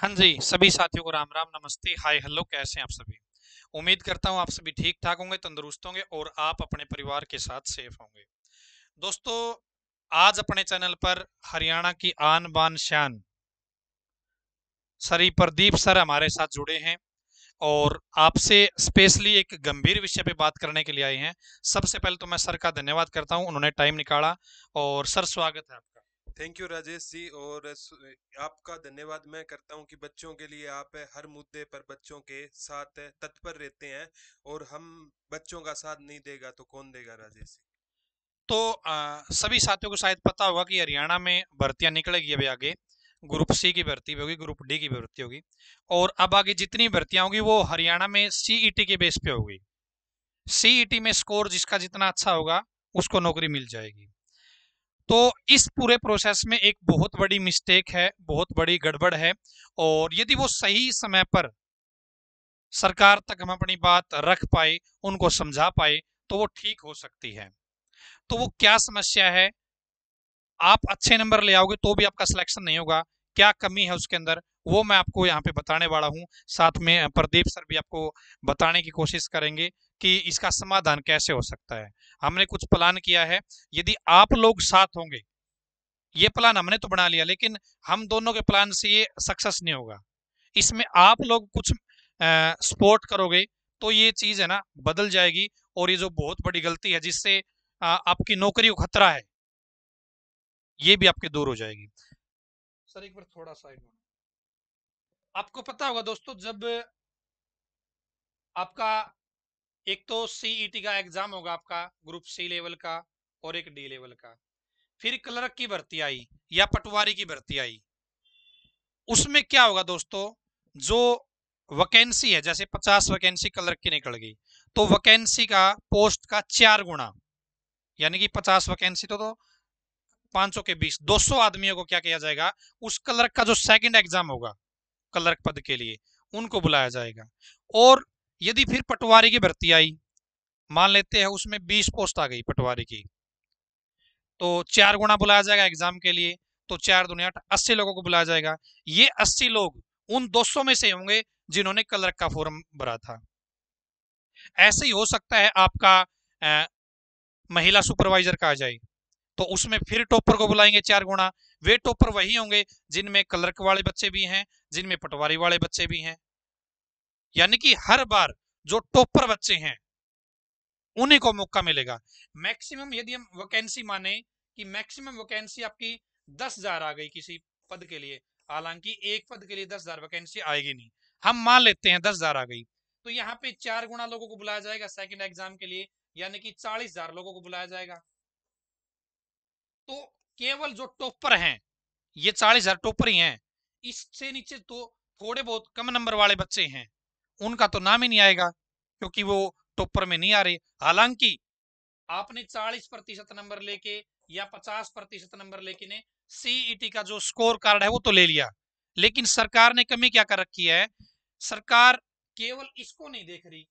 हाँ जी, सभी साथियों को राम राम, नमस्ते, हाय हेलो, कैसे हैं आप सभी। उम्मीद करता हूँ आप सभी ठीक ठाक होंगे, तंदुरुस्त होंगे और आप अपने परिवार के साथ सेफ होंगे। दोस्तों, आज अपने चैनल पर हरियाणा की आन बान शान सरी प्रदीप सर हमारे साथ जुड़े हैं और आपसे स्पेशली एक गंभीर विषय पे बात करने के लिए आए हैं। सबसे पहले तो मैं सर का धन्यवाद करता हूँ, उन्होंने टाइम निकाला। और सर, स्वागत है आपका। Thank you Rajesh ji. और आपका धन्यवाद मैं करता हूं कि बच्चों के लिए आप हर मुद्दे पर बच्चों के साथ तत्पर रहते हैं। और हम बच्चों का साथ नहीं देगा तो कौन देगा राजेश जी। तो सभी साथियों को शायद पता होगा कि हरियाणा में भर्तियां निकलेगी अभी आगे। ग्रुप सी की भर्ती भी होगी, ग्रुप डी की भी भर्ती होगी। और अब आगे जितनी भर्तियां होगी वो हरियाणा में सीईटी के बेस पे होगी। सीईटी में स्कोर जिसका जितना अच्छा होगा उसको नौकरी मिल जाएगी। तो इस पूरे प्रोसेस में एक बहुत बड़ी मिस्टेक है, बहुत बड़ी गड़बड़ है। और यदि वो सही समय पर सरकार तक हम अपनी बात रख पाए, उनको समझा पाए, तो वो ठीक हो सकती है। तो वो क्या समस्या है? आप अच्छे नंबर ले आओगे तो भी आपका सिलेक्शन नहीं होगा। क्या कमी है उसके अंदर, वो मैं आपको यहाँ पे बताने वाला हूँ। साथ में प्रदीप सर भी आपको बताने की कोशिश करेंगे कि इसका समाधान कैसे हो सकता है। हमने कुछ प्लान किया है। यदि आप लोग साथ होंगे, ये प्लान हमने तो बना लिया, लेकिन हम दोनों के प्लान से ये सक्सेस नहीं होगा। इसमें आप लोग कुछ सपोर्ट करोगे तो ये चीज है ना, बदल जाएगी। और ये जो बहुत बड़ी गलती है जिससे आपकी नौकरी को खतरा है, ये भी आपकी दूर हो जाएगी। सर, एक बार थोड़ा साइड में। आपको पता होगा दोस्तों, जब आपका एक तो सीईटी का एग्जाम होगा, आपका ग्रुप सी लेवल का और एक डी लेवल का, फिर क्लर्क की भर्ती आई या पटवारी की भर्ती आई, उसमें क्या होगा दोस्तों? जो वैकेंसी है, जैसे 50 वैकेंसी क्लर्क की निकल गई, तो वैकेंसी का पोस्ट का 4 गुना, यानी कि 50 वैकेंसी तो 500 के 20, 200 आदमियों को क्या किया जाएगा? उस क्लर्क का जो सेकंड एग्जाम होगा क्लर्क पद के लिए, उनको बुलाया जाएगा। और यदि फिर पटवारी की भर्ती आई, मान लेते हैं उसमें 20 पोस्ट आ गई पटवारी की, तो 4 गुना बुलाया जाएगा एग्जाम के लिए। तो 4 दूनी 8, 80 लोगों को बुलाया जाएगा। ये 80 लोग उन 200 में से होंगे जिन्होंने क्लर्क का फॉर्म भरा था। ऐसे ही हो सकता है आपका अ, महिला सुपरवाइजर का आ जाए, तो उसमें फिर टॉपर को बुलाएंगे 4 गुना। वे टॉपर वही होंगे जिनमें क्लर्क वाले बच्चे भी हैं, जिनमें पटवारी वाले बच्चे भी हैं। यानी कि हर बार जो टॉपर बच्चे हैं उन्हीं को मौका मिलेगा। मैक्सिमम यदि हम वैकेंसी माने कि मैक्सिमम वैकेंसी आपकी 10,000 आ गई किसी पद के लिए, हालांकि एक पद के लिए 10,000 वैकेंसी आएगी नहीं, हम मान लेते हैं 10,000 आ गई, तो यहाँ पे 4 गुना लोगों को बुलाया जाएगा सेकंड एग्जाम के लिए, यानी कि 40,000 लोगों को बुलाया जाएगा। तो केवल जो टॉपर हैं, ये 40,000 टॉपर ही हैं। इससे नीचे तो थोड़े बहुत कम नंबर वाले बच्चे हैं, उनका तो नाम ही नहीं आएगा, क्योंकि वो टॉपर में नहीं आ रहे। हालांकि आपने 40% नंबर लेके या 50% नंबर लेके ने सीईटी का जो स्कोर कार्ड है वो तो ले लिया, लेकिन सरकार ने कमी क्या कर रखी है? सरकार केवल इसको नहीं देख रही।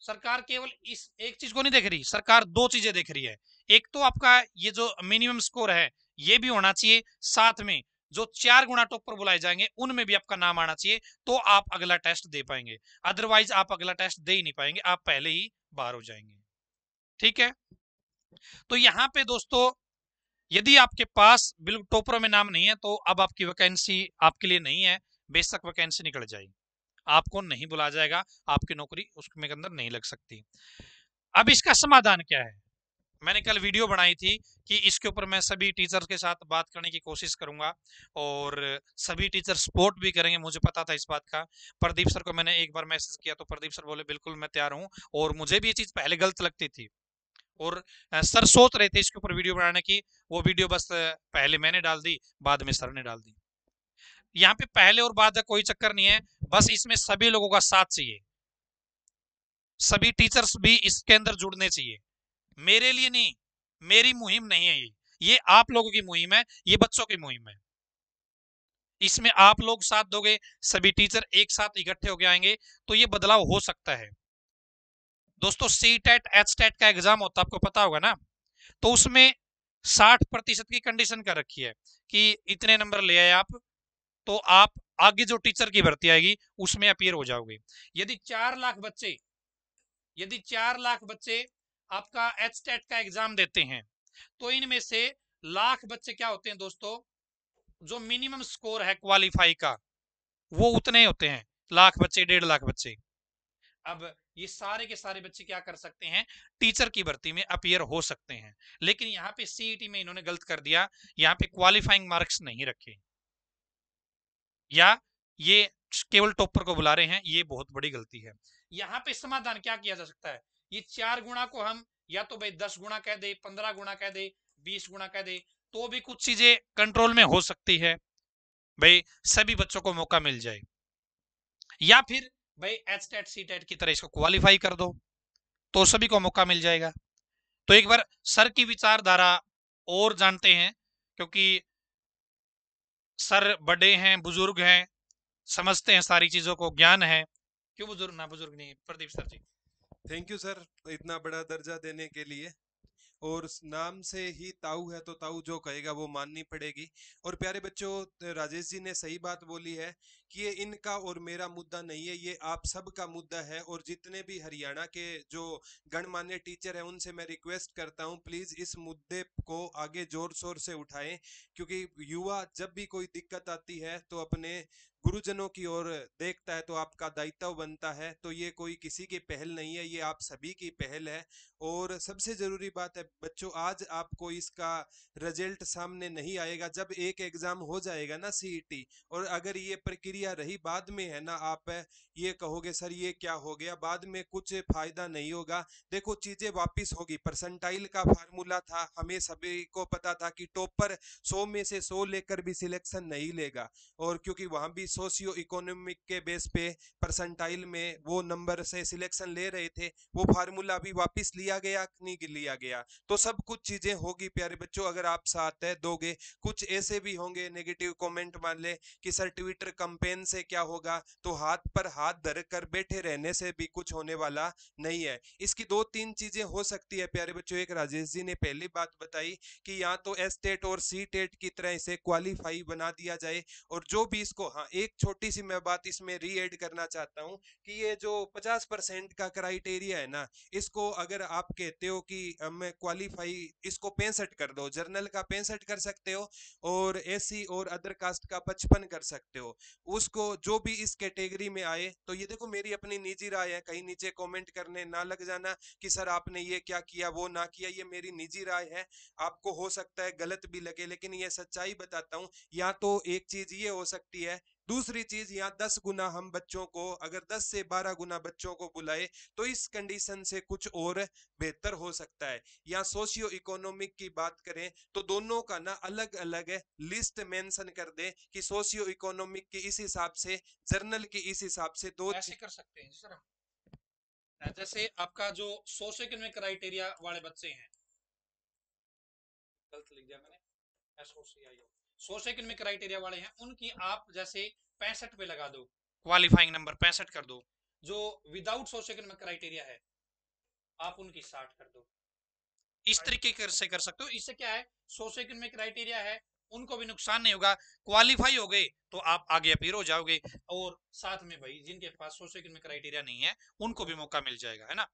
सरकार केवल इस एक चीज को नहीं देख रही, सरकार दो चीजें देख रही है। एक तो आपका ये जो मिनिमम स्कोर है ये भी होना चाहिए, साथ में जो 4 गुना टॉपर बुलाए जाएंगे उनमें भी आपका नाम आना चाहिए, तो आप अगला टेस्ट दे पाएंगे। अदरवाइज आप अगला टेस्ट दे ही नहीं पाएंगे, आप पहले ही बाहर हो जाएंगे। ठीक है। तो यहाँ पे दोस्तों, यदि आपके पास बिल्कुल टॉपर में नाम नहीं है तो अब आपकी वैकेंसी आपके लिए नहीं है। बेशक वैकेंसी निकल जाए, आपको नहीं बुलाया जाएगा, आपकी नौकरी उसमें के अंदर नहीं लग सकती। अब इसका समाधान क्या है? मैंने कल वीडियो बनाई थी कि इसके ऊपर मैं सभी टीचर्स के साथ बात करने की कोशिश करूंगा और सभी टीचर सपोर्ट भी करेंगे, मुझे पता था इस बात का। प्रदीप सर को मैंने एक बार मैसेज किया तो प्रदीप सर बोले बिल्कुल मैं तैयार हूं। और मुझे भी ये चीज पहले गलत लगती थी, और सर सोच रहे थे इसके ऊपर वीडियो बनाने की। वो वीडियो बस पहले मैंने डाल दी, बाद में सर ने डाल दी। यहाँ पे पहले और बाद का कोई चक्कर नहीं है, बस इसमें सभी लोगों का साथ चाहिए। सभी टीचर्स भी इसके अंदर जुड़ने चाहिए। मेरे लिए नहीं, मेरी मुहिम नहीं है ये आप लोगों की मुहिम है, ये बच्चों की मुहिम है। इसमें आप लोग साथ दोगे, सभी टीचर एक साथ इकट्ठे होकर आएंगे, तो ये बदलाव हो सकता है। दोस्तों, सी टेट एच टेट का एग्जाम होता है, आपको पता होगा ना? तो उसमें 60% की कंडीशन कर रखी है कि इतने नंबर ले आए आप, तो आप आगे जो टीचर की भर्ती आएगी उसमें अपीयर हो जाओगे। यदि 4 लाख बच्चे आपका एचटेट का एग्जाम देते हैं, तो इनमें से लाख बच्चे क्या होते हैं दोस्तों, जो मिनिमम स्कोर है क्वालिफाई का वो उतने होते हैं, लाख बच्चे, 1.5 लाख बच्चे। अब ये सारे के सारे बच्चे क्या कर सकते हैं, टीचर की भर्ती में अपीयर हो सकते हैं। लेकिन यहाँ पे सीईटी में इन्होंने गलत कर दिया, यहाँ पे क्वालिफाइंग मार्क्स नहीं रखे, या ये केवल टॉपर को बुला रहे हैं, ये बहुत बड़ी गलती है। यहाँ पे समाधान क्या किया जा सकता है, ये 4 गुणा को हम या तो भाई 10 गुणा कह दे, 15 गुणा कह दे, 20 गुणा कह दे, तो भी कुछ चीजें कंट्रोल में हो सकती है, भाई सभी बच्चों को मौका मिल जाए। या फिर भाई एच टेट सी टेट की तरह इसको क्वालिफाई कर दो, तो सभी को मौका मिल जाएगा। तो एक बार सर की विचारधारा और जानते हैं, क्योंकि सर बड़े हैं, बुजुर्ग हैं, समझते हैं सारी चीजों को, ज्ञान है। क्यों बुजुर्ग, ना बुजुर्ग नहीं, Pradeep sir ji. Thank you sir, इतना बड़ा दर्जा देने के लिए। और नाम से ही ताऊ है तो ताऊ जो कहेगा वो माननी पड़ेगी। और प्यारे बच्चों, राजेश जी ने सही बात बोली है कि ये इनका और मेरा मुद्दा नहीं है, ये आप सबका मुद्दा है। और जितने भी हरियाणा के जो गणमान्य टीचर हैं उनसे मैं रिक्वेस्ट करता हूं, प्लीज इस मुद्दे को आगे जोर शोर से उठाएं, क्योंकि युवा जब भी कोई दिक्कत आती है तो अपने गुरुजनों की ओर देखता है, तो आपका दायित्व बनता है। तो ये कोई किसी की पहल नहीं है, ये आप सभी की पहल है। और सबसे जरूरी बात है बच्चों, आज आपको इसका रिजल्ट सामने नहीं आएगा, जब एक एग्जाम हो जाएगा ना सीईटी, और अगर ये प्रक्रिया रही बाद में है ना, आप ये कहोगे सर ये क्या हो गया, बाद में कुछ फायदा नहीं होगा। देखो चीजें वापिस होगी। परसेंटाइल का फार्मूला था, हमें सभी को पता था कि टॉपर 100 में से 100 लेकर भी सिलेक्शन नहीं लेगा, और क्योंकि वहां भी सोशियो इकोनॉमिक के बेस पे परसेंटाइल में वो नंबर से सिलेक्शन ले रहे थे, वो फार्मूला भी वापस लिया गया नहीं लिया गया। तो सब कुछ चीजें होगी प्यारे बच्चों, अगर आप साथ दोगे। कुछ ऐसे भी होंगे नेगेटिव कमेंट मान ले कि सर ट्विटर कैंपेन से क्या होगा, तो हाथ पर हाथ धर कर बैठे रहने से भी कुछ होने वाला नहीं है। इसकी 2-3 चीजें हो सकती है प्यारे बच्चों। एक राजेश जी ने पहली बात बताई कि या तो एस टेट और सी टेट की तरह इसे क्वालिफाई बना दिया जाए, और जो भी इसको, हाँ एक छोटी सी मैं बात इसमें री एड करना चाहता हूँ कि ये जो 50% का क्राइटेरिया है ना, इसको अगर आप कहते हो कि मैं क्वालिफाई, इसको 65 कर दो, जर्नल का 65 कर सकते हो और एससी और अदर कास्ट का 55 कर सकते हो। उसको जो भी इस कैटेगरी में आए, तो ये देखो मेरी अपनी निजी राय है, कहीं नीचे कमेंट करने ना लग जाना कि सर आपने ये क्या किया वो ना किया, ये मेरी निजी राय है, आपको हो सकता है गलत भी लगे, लेकिन ये सच्चाई बताता हूँ। या तो एक चीज ये हो सकती है, दूसरी चीज यहाँ 10 गुना हम बच्चों को, अगर 10 से 12 गुना बच्चों को बुलाए तो इस कंडीशन से कुछ और बेहतर हो सकता है। या सोशियो इकोनॉमिक की बात करें तो दोनों का ना अलग अलग लिस्ट मेंशन कर दे कि सोशियो इकोनॉमिक के इस हिसाब से, जर्नल के इस हिसाब से दो। ऐसे कर सकते हैं सर, जैसे आपका जो सोशो इकोनॉमिक क्राइटेरिया वाले बच्चे हैं, गलत लिख दिया मैंने, सोशो इकोनॉमिक क्राइटेरिया वाले हैं, उनकी आप जैसे 65 पे लगा दो, क्वालिफाइंग नंबर 65 कर दो। जो विदाउट सोशो इकोनॉमिक क्राइटेरिया है आप उनकी 60 कर दो। इस तरीके से कर सकते हो। इससे क्या है, सोशो इकोनॉमिक क्राइटेरिया है उनको भी नुकसान नहीं होगा, क्वालिफाई हो गए तो आप आगे अपीयर हो जाओगे, और साथ में भाई जिनके पास सोशो इकोनॉमिक क्राइटेरिया नहीं है उनको भी मौका मिल जाएगा, है ना।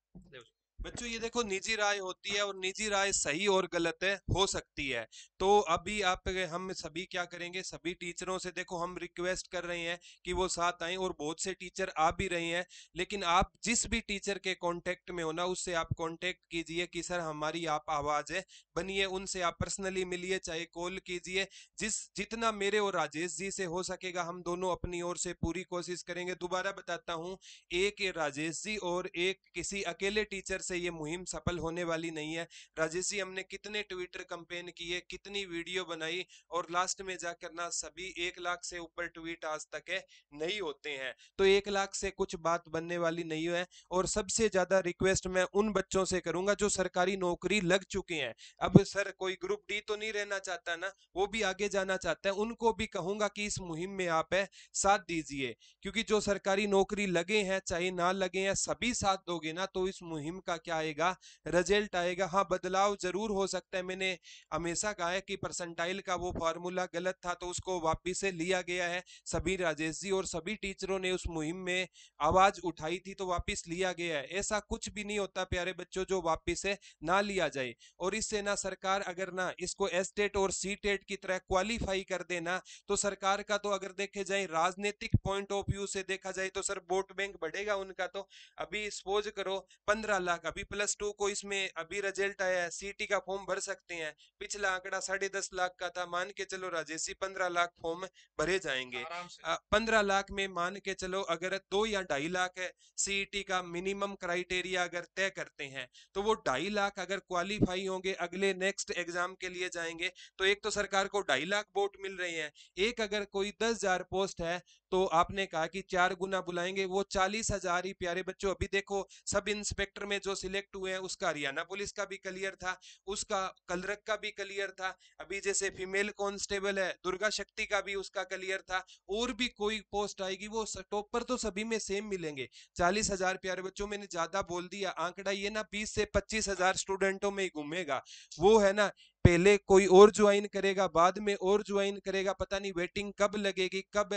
बच्चों ये देखो निजी राय होती है, और निजी राय सही और गलत है, हो सकती है। तो अभी आप, हम सभी क्या करेंगे, सभी टीचरों से देखो हम रिक्वेस्ट कर रहे हैं कि वो साथ आए, और बहुत से टीचर आ भी रहे हैं। लेकिन आप जिस भी टीचर के कांटेक्ट में हो ना, उससे आप कांटेक्ट कीजिए कि सर हमारी आप आवाज है बनिए, उनसे आप पर्सनली मिलिए, चाहे कॉल कीजिए। जितना मेरे और राजेश जी से हो सकेगा हम दोनों अपनी ओर से पूरी कोशिश करेंगे। दोबारा बताता हूँ, एक राजेश जी और एक किसी अकेले टीचर से ये मुहिम सफल होने वाली नहीं है। राजेश जी हमने कितने ट्विटर कैंपेन किए, कितनी वीडियो बनाई, और लास्ट में जाकर ना सभी 1 लाख से ऊपर ट्वीट आज तक है नहीं होते हैं। तो 1 लाख से कुछ बात बनने वाली नहीं है। और सबसे ज्यादा रिक्वेस्ट मैं उन बच्चों से करूंगा जो सरकारी नौकरी लग चुके हैं। अब सर कोई ग्रुप डी तो नहीं रहना चाहता ना, वो भी आगे जाना चाहता है, उनको भी कहूंगा कि इस मुहिम में आप साथ दीजिए। क्योंकि जो सरकारी नौकरी लगे हैं चाहे ना लगे हैं, सभी साथ दोगे ना तो इस मुहिम का क्या आएगा, रिजल्ट आएगा। हाँ, बदलाव जरूर हो सकता है। मैंने हमेशा कहा है कि परसेंटाइल का वो फॉर्मूला गलत था तो उसको वापिस से लिया गया है। सभी राजेश जी और सभी टीचरों ने उस मुहिम में आवाज उठाई थी तो वापिस लिया गया है। ऐसा कुछ भी नहीं होता प्यारे बच्चों जो वापिस से ना लिया जाए। और इससे ना सरकार अगर ना इसको एस्टेट और सी टेट की तरह क्वालिफाई कर देना तो सरकार का तो अगर देखे जाए राजनीतिक पॉइंट ऑफ व्यू से देखा जाए तो सर वोट बैंक बढ़ेगा उनका। तो अभी सपोज करो 15 लाख, अभी +2 को इसमें अभी रिजल्ट आया है, सीटी का फॉर्म भर सकते हैं। पिछला आंकड़ा 10.5 लाख का था, मान के चलो राजेश जी 15 लाख फॉर्म भरे जाएंगे। आराम से। 15 लाख में मान के चलो अगर 2 या 2.5 लाख है सीईटी का मिनिमम क्राइटेरिया अगर तय करते हैं तो वो 2.5 लाख अगर क्वालिफाई होंगे अगले नेक्स्ट एग्जाम के लिए जाएंगे तो एक तो सरकार को 2.5 लाख वोट मिल रहे हैं। एक अगर कोई 10,000 पोस्ट है तो आपने कहा कि 4 गुना बुलाएंगे, वो 40,000 ही प्यारे बच्चों। अभी देखो सब इंस्पेक्टर में जो सिलेक्ट हुए हैं उसका हरियाणा पुलिस का भी क्लियर था, उसका कलरक का भी क्लियर था, अभी जैसे फीमेल कांस्टेबल है दुर्गा शक्ति का भी उसका क्लियर था। और भी कोई पोस्ट आएगी वो टॉपर तो सभी में सेम मिलेंगे। 40,000 प्यारे बच्चों, मैंने ज्यादा बोल दिया आंकड़ा, ये ना 20 से 25,000 स्टूडेंटों में ही घूमेगा। वो है ना पहले कोई और ज्वाइन करेगा बाद में और ज्वाइन करेगा, पता नहीं वेटिंग कब लगेगी, कब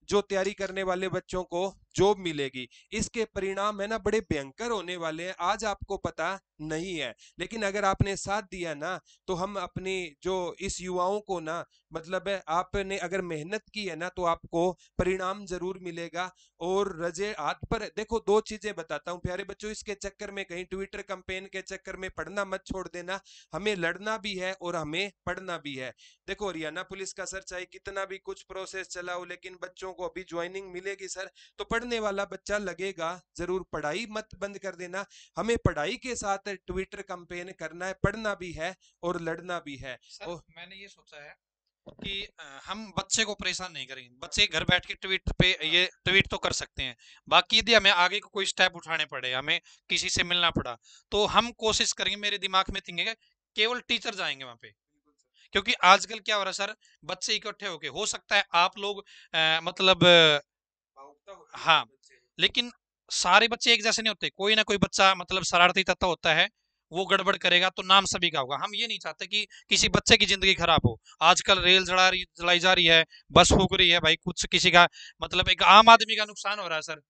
जो तैयारी करने वाले बच्चों को जॉब मिलेगी। इसके परिणाम है ना बड़े भयंकर होने वाले हैं, आज आपको पता नहीं है। लेकिन अगर आपने साथ दिया ना तो हम अपनी जो इस युवाओं को ना मतलब है आपने अगर मेहनत की है ना तो आपको परिणाम जरूर मिलेगा। और रजे हाथ पर देखो, दो चीजें बताता हूं प्यारे बच्चों, इसके चक्कर में कहीं ट्विटर कैंपेन के चक्कर में पढ़ना मत छोड़ देना। हमें लड़ना भी है और हमें पढ़ना भी है। देखो हरियाणा पुलिस का सर चाहे कितना भी कुछ प्रोसेस चला हो लेकिन बच्चों को अभी ज्वाइनिंग मिलेगी सर तो पढ़ने वाला बच्चा लगेगा जरूर। पढ़ाई मत बंद कर देना, हमें पढ़ाई के साथ ट्विटर कैंपेन करना है, पढ़ना भी है और लड़ना भी है। सर मैंने ये सोचा है कि हम बच्चे को परेशान नहीं करेंगे, बच्चे घर बैठ के ट्वीट पे ये ट्वीट तो कर सकते हैं। बाकी यदि हमें आगे को कोई स्टेप उठाने पड़े, हमें किसी से मिलना पड़ा तो हम कोशिश करेंगे, मेरे दिमाग में थिंकिंग है केवल टीचर जाएंगे वहां पे। क्योंकि आजकल क्या हो रहा है सर, बच्चे इकट्ठे होके हो सकता है आप लोग मतलब हाँ, लेकिन सारे बच्चे एक जैसे नहीं होते, कोई ना कोई बच्चा मतलब शरारती तत्व होता है, वो गड़बड़ करेगा तो नाम सभी का होगा। हम ये नहीं चाहते कि किसी बच्चे की जिंदगी खराब हो। आजकल रेल जलाई जा रही है, बस फूक रही है भाई, कुछ किसी का मतलब एक आम आदमी का नुकसान हो रहा है सर,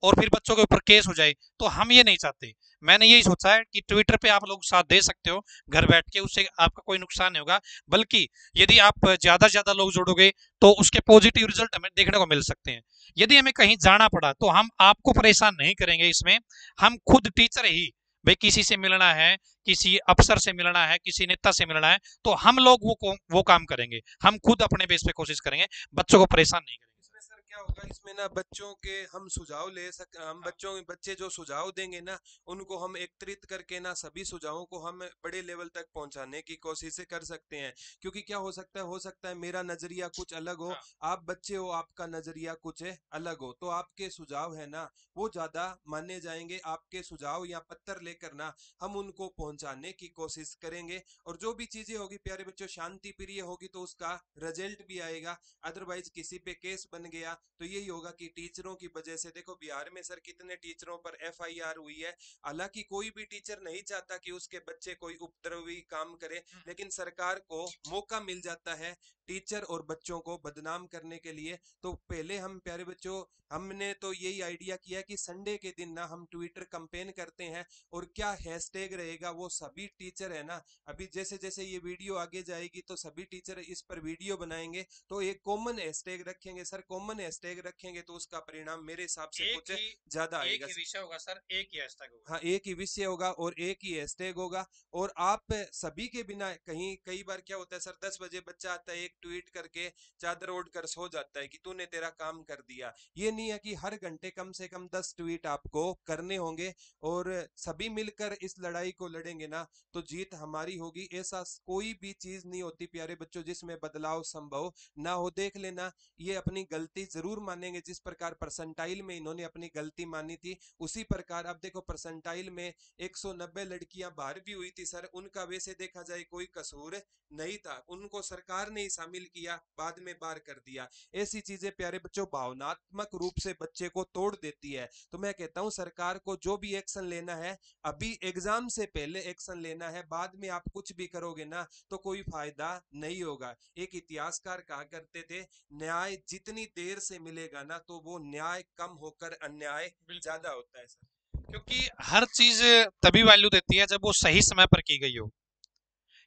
और फिर बच्चों के ऊपर केस हो जाए, तो हम ये नहीं चाहते। मैंने यही सोचा है कि ट्विटर पे आप लोग साथ दे सकते हो घर बैठ के, उससे आपका कोई नुकसान नहीं होगा, बल्कि यदि आप ज्यादा से ज्यादा लोग जोड़ोगे तो उसके पॉजिटिव रिजल्ट हमें देखने को मिल सकते हैं। यदि हमें कहीं जाना पड़ा तो हम आपको परेशान नहीं करेंगे इसमें, हम खुद टीचर ही भाई, किसी से मिलना है, किसी अफसर से मिलना है, किसी नेता से मिलना है, तो हम लोग वो काम करेंगे, हम खुद अपने बेस पे कोशिश करेंगे, बच्चों को परेशान नहीं करेंगे। इसमें सर क्या होगा, इसमें ना बच्चों के हम सुझाव ले सक हम हाँ, बच्चे जो सुझाव देंगे ना उनको हम एकत्रित करके ना सभी सुझावों को हम बड़े लेवल तक पहुंचाने की कोशिश कर सकते हैं। क्योंकि क्या हो सकता है मेरा नजरिया कुछ अलग हो, हाँ, आप बच्चे हो आपका नजरिया कुछ अलग हो, तो आपके सुझाव है ना वो ज्यादा माने जाएंगे। आपके सुझाव या पत्र लेकर ना हम उनको पहुंचाने की कोशिश करेंगे। और जो भी चीजें होगी प्यारे बच्चों शांति प्रिय होगी तो उसका रिजल्ट भी आएगा। अदरवाइज किसी पे केस बन गया तो यही होगा कि टीचरों की वजह से, देखो बिहार में सर कितने टीचरों पर एफआईआर हुई है। हालांकि कोई भी टीचर नहीं चाहता कि उसके बच्चे कोई उपद्रवी काम करे, लेकिन सरकार को मौका मिल जाता है टीचर और बच्चों को बदनाम करने के लिए। तो पहले हम प्यारे बच्चों हमने तो यही आइडिया किया कि संडे के दिन ना हम ट्विटर कैंपेन करते हैं। और क्या हैशटैग रहेगा, वो सभी टीचर है ना, अभी जैसे जैसे ये वीडियो आगे जाएगी तो सभी टीचर इस पर वीडियो बनाएंगे तो एक कॉमन हैशटैग रखेंगे सर। कॉमन हैशटैग रखेंगे तो उसका परिणाम मेरे हिसाब से एक कुछ ही ज्यादा एक आएगा। ही विषय होगा सर, एक ही हैशटैग होगा। हाँ, एक ही विषय होगा और एक ही हैशटैग होगा। और आप सभी के बिना कहीं कई बार क्या होता है सर, 10 बजे बच्चा आता है एक ट्वीट करके चादर ओढ़ कर सो जाता है कि तूने तेरा काम कर दिया। ये नहीं है कि हर घंटे कम से कम 10 ट्वीट आपको करने होंगे और सभी मिलकर इस लड़ाई को लड़ेंगे ना तो जीत हमारी होगी। ऐसा कोई भी चीज नहीं होती प्यारे बच्चों जिसमें बदलाव संभव ना हो। देख लेना, ये अपनी गलती जरूर मानेंगे, जिस प्रकार परसेंटाइल में इन्होंने अपनी गलती मानी थी उसी प्रकार अब देखो परसेंटाइल में 190 लड़कियां बाहर भी हुई थी सर, उनका वैसे देखा जाए कोई कसूर नहीं था, उनको सरकार ने ही शामिल किया, बाद में पार कर दिया। ऐसी चीजें प्यारे बच्चों भावनात्मक रूप से बच्चे को तोड़ देती है। तो मैं कहता हूं सरकार को जो भी एक्शन लेना है अभी एग्जाम से पहले एक्शन लेना है, बाद में आप कुछ भी करोगे ना तो कोई फायदा नहीं होगा। एक इतिहासकार कहा करते थे, न्याय जितनी देर से मिलेगा ना तो वो न्याय कम होकर अन्याय ज्यादा होता है सर। क्योंकि हर चीज तभी वैल्यू देती है जब वो सही समय पर की गई हो।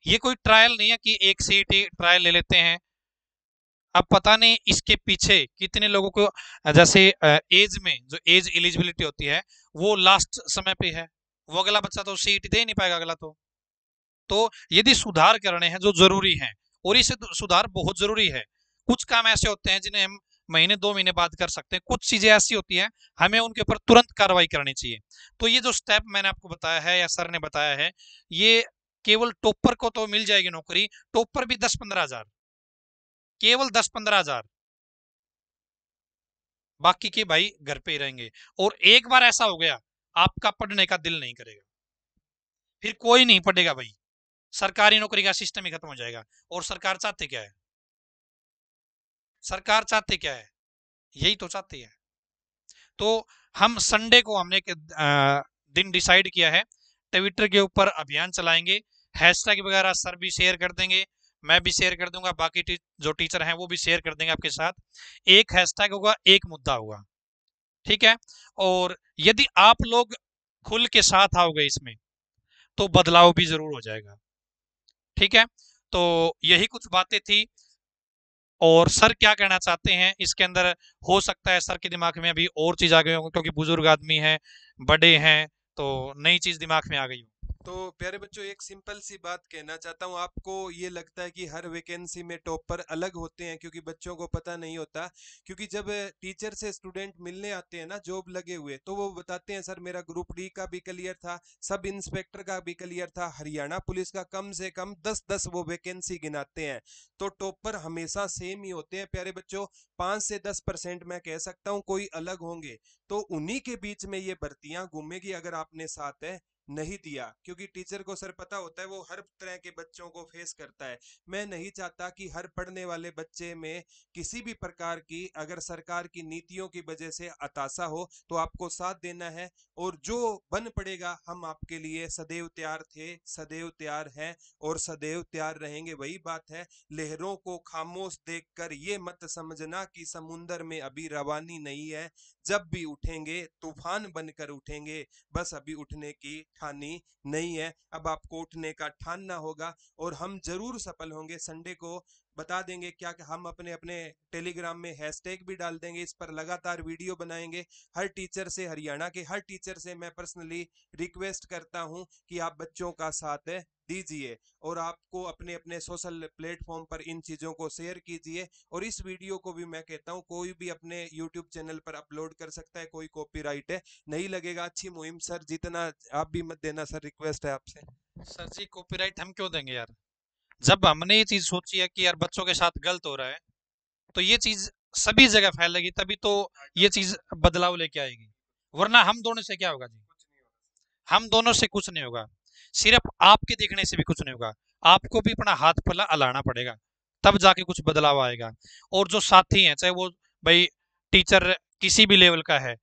ये कोई ट्रायल नहीं है कि एक सीईटी ट्रायल ले लेते हैं, अब पता नहीं इसके पीछे कितने लोगों को, जैसे एज में जो एज एलिजिबिलिटी होती है वो लास्ट समय पे है, वो अगला बच्चा तो सीईटी दे ही नहीं पाएगा अगला। तो यदि सुधार करने हैं जो जरूरी हैं, और इसे सुधार बहुत जरूरी है। कुछ काम ऐसे होते हैं जिन्हें हम महीने 2 महीने बाद कर सकते हैं, कुछ चीजें ऐसी होती हैं हमें उनके ऊपर तुरंत कार्रवाई करनी चाहिए। तो ये जो स्टेप मैंने आपको बताया है या सर ने बताया है, ये केवल टॉपर को तो मिल जाएगी नौकरी, टॉपर भी 10-15 हजार, केवल 10-15 हजार, बाकी के भाई घर पे ही रहेंगे। और एक बार ऐसा हो गया आपका पढ़ने का दिल नहीं करेगा, फिर कोई नहीं पढ़ेगा भाई, सरकारी नौकरी का सिस्टम ही खत्म हो जाएगा। और सरकार चाहते क्या है, सरकार चाहते क्या है, यही तो चाहती है। तो हम संडे को हमने दिन डिसाइड किया है, ट्विटर के ऊपर अभियान चलाएंगे, हैशटैग वगैरह सर भी शेयर कर देंगे, मैं भी शेयर कर दूंगा, बाकी जो टीचर हैं वो भी शेयर कर देंगे आपके साथ। एक हैशटैग होगा, एक मुद्दा होगा, ठीक है। और यदि आप लोग खुल के साथ आओगे इसमें तो बदलाव भी जरूर हो जाएगा, ठीक है। तो यही कुछ बातें थी। और सर क्या कहना चाहते हैं इसके अंदर, हो सकता है सर के दिमाग में अभी और चीज आ गई हो, क्योंकि बुजुर्ग आदमी हैं, बड़े हैं, तो नई चीज दिमाग में आ गई हो। तो प्यारे बच्चों एक सिंपल सी बात कहना चाहता हूँ, आपको ये लगता है कि हर वैकेंसी में टॉपर अलग होते हैं, क्योंकि बच्चों को पता नहीं होता। क्योंकि जब टीचर से स्टूडेंट मिलने आते हैं ना जॉब लगे हुए, तो वो बताते हैं सर मेरा ग्रुप डी का भी क्लियर था, सब इंस्पेक्टर का भी क्लियर था, हरियाणा पुलिस का कम से कम 10-10 वो वैकेंसी गिनाते हैं। तो टॉपर हमेशा सेम ही होते हैं प्यारे बच्चों, 5 से 10% मैं कह सकता हूँ कोई अलग होंगे। तो उन्हीं के बीच में ये भर्तियां घूमेगी अगर आपने साथ है नहीं दिया, क्योंकि टीचर को सर पता होता है वो हर तरह के बच्चों को फेस करता है। मैं नहीं चाहता कि हर पढ़ने वाले बच्चे में किसी भी प्रकार की अगर सरकार की नीतियों की वजह से हताशा हो तो आपको साथ देना है। और जो बन पड़ेगा हम आपके लिए सदैव तैयार थे, सदैव तैयार हैं और सदैव तैयार रहेंगे। वही बात है, लहरों को खामोश देखकर ये मत समझना कि समुंदर में अभी रवानी नहीं है, जब भी उठेंगे तूफान बनकर उठेंगे, बस अभी उठने की ठानी नहीं है। अब आपको उठने का ठानना होगा और हम जरूर सफल होंगे। संडे को बता देंगे क्या कि हम अपने अपने टेलीग्राम में हैशटैग भी डाल देंगे, इस पर लगातार वीडियो बनाएंगे। हर टीचर से, हरियाणा के हर टीचर से मैं पर्सनली रिक्वेस्ट करता हूं कि आप बच्चों का साथ दीजिए और आपको अपने अपने सोशल प्लेटफॉर्म पर इन चीज़ों को शेयर कीजिए। और इस वीडियो को भी मैं कहता हूं कोई भी अपने यूट्यूब चैनल पर अपलोड कर सकता है, कोई कॉपीराइट नहीं लगेगा। अच्छी मुहिम सर, जितना आप भी मत देना सर, रिक्वेस्ट है आपसे। सर जी कॉपीराइट हम क्यों देंगे यार, जब हमने ये चीज सोची है कि यार बच्चों के साथ गलत हो रहा है तो ये चीज सभी जगह फैलेगी, तभी तो ये चीज बदलाव लेके आएगी, वरना हम दोनों से क्या होगा जी, हम दोनों से कुछ नहीं होगा, सिर्फ आपके देखने से भी कुछ नहीं होगा, आपको भी अपना हाथ पल्ला अलाना पड़ेगा, तब जाके कुछ बदलाव आएगा। और जो साथी हैं, चाहे वो भाई टीचर किसी भी लेवल का है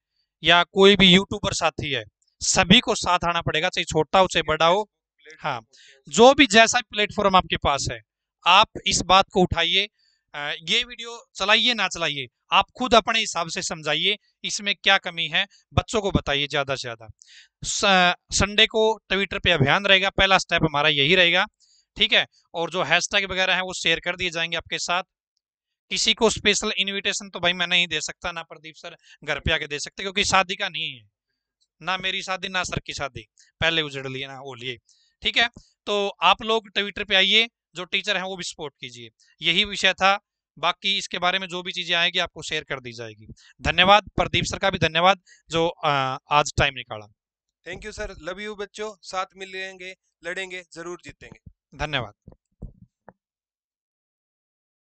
या कोई भी यूट्यूबर साथी है, सभी को साथ आना पड़ेगा, चाहे छोटा हो चाहे बड़ा हो। हाँ, जो भी जैसा प्लेटफॉर्म आपके पास है, आप इस बात को उठाइए, ये वीडियो चलाइए ना चलाइए, आप खुद अपने हिसाब से समझाइए इसमें क्या कमी है, बच्चों को बताइए ज्यादा से ज्यादा। संडे को ट्विटर पे अभियान रहेगा, पहला स्टेप हमारा यही रहेगा, ठीक है। और जो हैशटैग वगैरह है वो शेयर कर दिए जाएंगे आपके साथ। किसी को स्पेशल इनविटेशन तो भाई मैं नहीं दे सकता, ना प्रदीप सर घर पे आके दे सकते, क्योंकि शादी का नहीं है, ना मेरी शादी ना सर की शादी, पहले उजड़ लिए ना वो लिए, ठीक है। तो आप लोग ट्विटर पे आइए, जो टीचर हैं वो भी सपोर्ट कीजिए, यही विषय था। बाकी इसके बारे में जो भी चीजें आएगी आपको शेयर कर दी जाएगी। धन्यवाद, प्रदीप सर का भी धन्यवाद जो आज टाइम निकाला। Thank you sir, love you बच्चों, साथ मिलेंगे, लड़ेंगे, जरूर जीतेंगे। धन्यवाद।